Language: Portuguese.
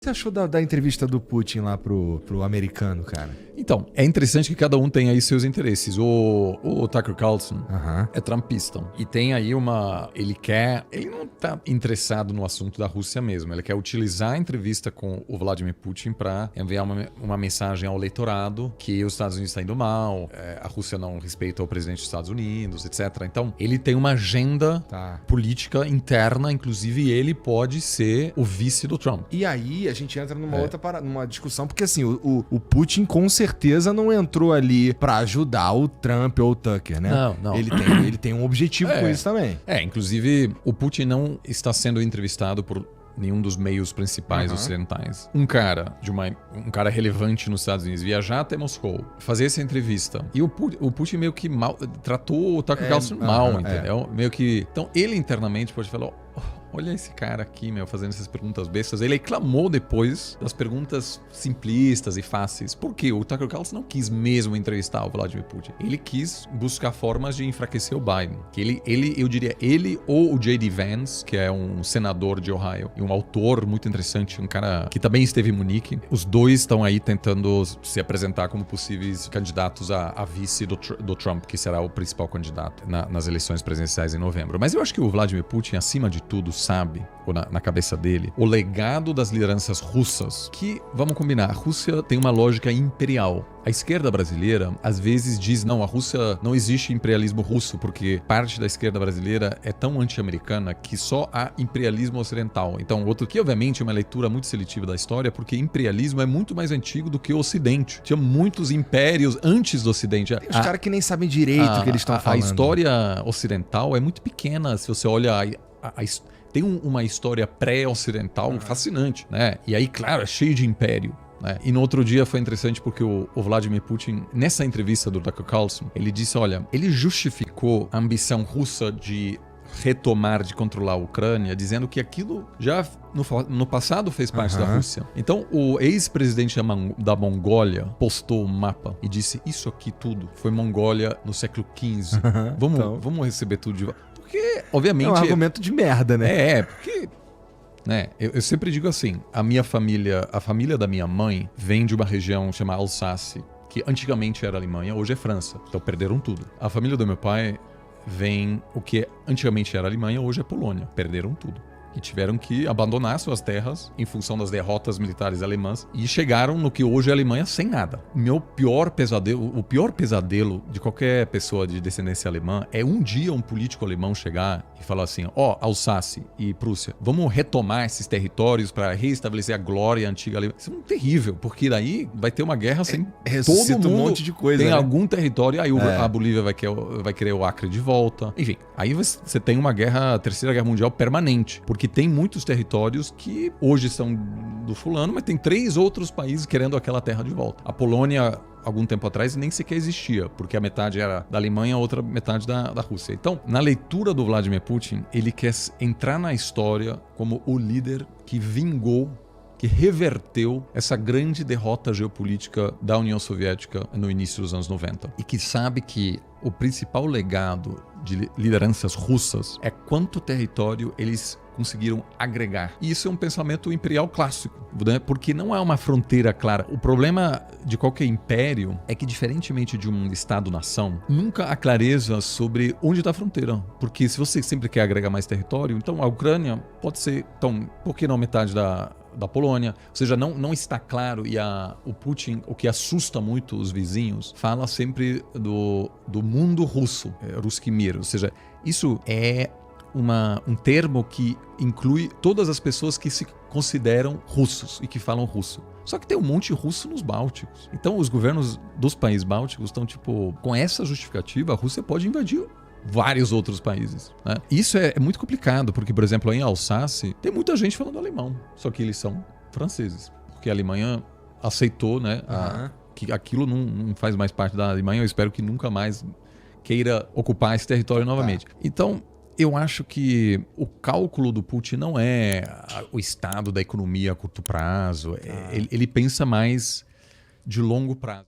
O que você achou da entrevista do Putin lá pro americano, cara? Então, é interessante que cada um tem aí seus interesses. O Tucker Carlson Aham. é trumpista. E tem aí Ele não tá interessado no assunto da Rússia mesmo. Ele quer utilizar a entrevista com o Vladimir Putin para enviar uma mensagem ao eleitorado que os Estados Unidos estão indo mal, a Rússia não respeita o presidente dos Estados Unidos, etc. Então, ele tem uma agenda política interna, inclusive ele pode ser o vice do Trump. E aí a gente entra numa discussão, porque assim, o Putin com certeza não entrou ali pra ajudar o Trump ou o Tucker, né? Não. Ele tem um objetivo com isso também. Inclusive o Putin não está sendo entrevistado por nenhum dos meios principais ocidentais. Um cara relevante nos Estados Unidos viajar até Moscou, fazer essa entrevista. E o Putin meio que tratou o Tucker Carlson mal, entendeu? Meio que... Então ele internamente pode falar... Olha esse cara aqui, fazendo essas perguntas bestas. Ele reclamou depois das perguntas simplistas e fáceis. Por quê? O Tucker Carlson não quis mesmo entrevistar o Vladimir Putin. Ele quis buscar formas de enfraquecer o Biden. Que eu diria, ele ou o J.D. Vance, que é um senador de Ohio e um autor muito interessante, um cara que também esteve em Munique. Os dois estão aí tentando se apresentar como possíveis candidatos a vice do Trump, que será o principal candidato nas eleições presidenciais em novembro. Mas eu acho que o Vladimir Putin, acima de tudo, sabe, ou na cabeça dele, o legado das lideranças russas, que, vamos combinar, a Rússia tem uma lógica imperial. A esquerda brasileira, às vezes, diz, não, a Rússia não existe imperialismo russo, porque parte da esquerda brasileira é tão anti-americana que só há imperialismo ocidental. Então, outro que, obviamente, é uma leitura muito seletiva da história, porque imperialismo é muito mais antigo do que o Ocidente. Tinha muitos impérios antes do Ocidente. Tem os caras que nem sabem direito o que eles estão falando. A história ocidental é muito pequena, se você olha tem uma história pré-ocidental fascinante, né? E aí, claro, é cheio de império. Né? E no outro dia foi interessante porque o Vladimir Putin, nessa entrevista do Tucker Carlson, ele disse, olha, ele justificou a ambição russa de retomar, de controlar a Ucrânia, dizendo que aquilo já no passado fez parte da Rússia. Então, o ex-presidente da Mongólia postou um mapa e disse, isso aqui tudo foi Mongólia no século XV. Vamos receber tudo de volta. Porque, obviamente... É um argumento de merda, né? Porque... Né, eu sempre digo assim, a família da minha mãe vem de uma região chamada Alsácia, que antigamente era Alemanha, hoje é França. Então perderam tudo. A família do meu pai vem o que antigamente era Alemanha, hoje é Polônia. Perderam tudo. E tiveram que abandonar suas terras em função das derrotas militares alemãs e chegaram no que hoje é a Alemanha sem nada. O pior pesadelo de qualquer pessoa de descendência alemã é um dia um político alemão chegar e falar assim, Alsácia e Prússia, vamos retomar esses territórios para reestabelecer a glória antiga alemã. Isso é terrível, porque daí vai ter uma guerra sem todo mundo um monte de coisa, tem né? algum território, aí a Bolívia vai querer o Acre de volta. Enfim, aí você tem uma terceira guerra mundial permanente, porque tem muitos territórios que hoje são do fulano, mas tem 3 outros países querendo aquela terra de volta. A Polônia, algum tempo atrás, nem sequer existia, porque a metade era da Alemanha, a outra metade da Rússia. Então, na leitura do Vladimir Putin, ele quer entrar na história como o líder que vingou, que reverteu essa grande derrota geopolítica da União Soviética no início dos anos 90. E que sabe que o principal legado de lideranças russas é quanto território eles conseguiram agregar. E isso é um pensamento imperial clássico, né? Porque não há uma fronteira clara. O problema de qualquer império é que, diferentemente de um Estado-nação, nunca há clareza sobre onde está a fronteira. Porque se você sempre quer agregar mais território, então a Ucrânia pode ser, então, por que não metade da Polônia? Ou seja, não está claro, e o Putin, o que assusta muito os vizinhos, fala sempre do mundo russo, Ruski Mir, ou seja, isso é um termo que inclui todas as pessoas que se consideram russos e que falam russo. Só que tem um monte de russo nos Bálticos. Então os governos dos países bálticos estão com essa justificativa, a Rússia pode invadir vários outros países, né? Isso é muito complicado, porque, por exemplo, em Alsácia tem muita gente falando alemão, só que eles são franceses, porque a Alemanha aceitou, né, que aquilo não faz mais parte da Alemanha. Eu espero que nunca mais queira ocupar esse território novamente. Então, eu acho que o cálculo do Putin não é o estado da economia a curto prazo, ele pensa mais de longo prazo.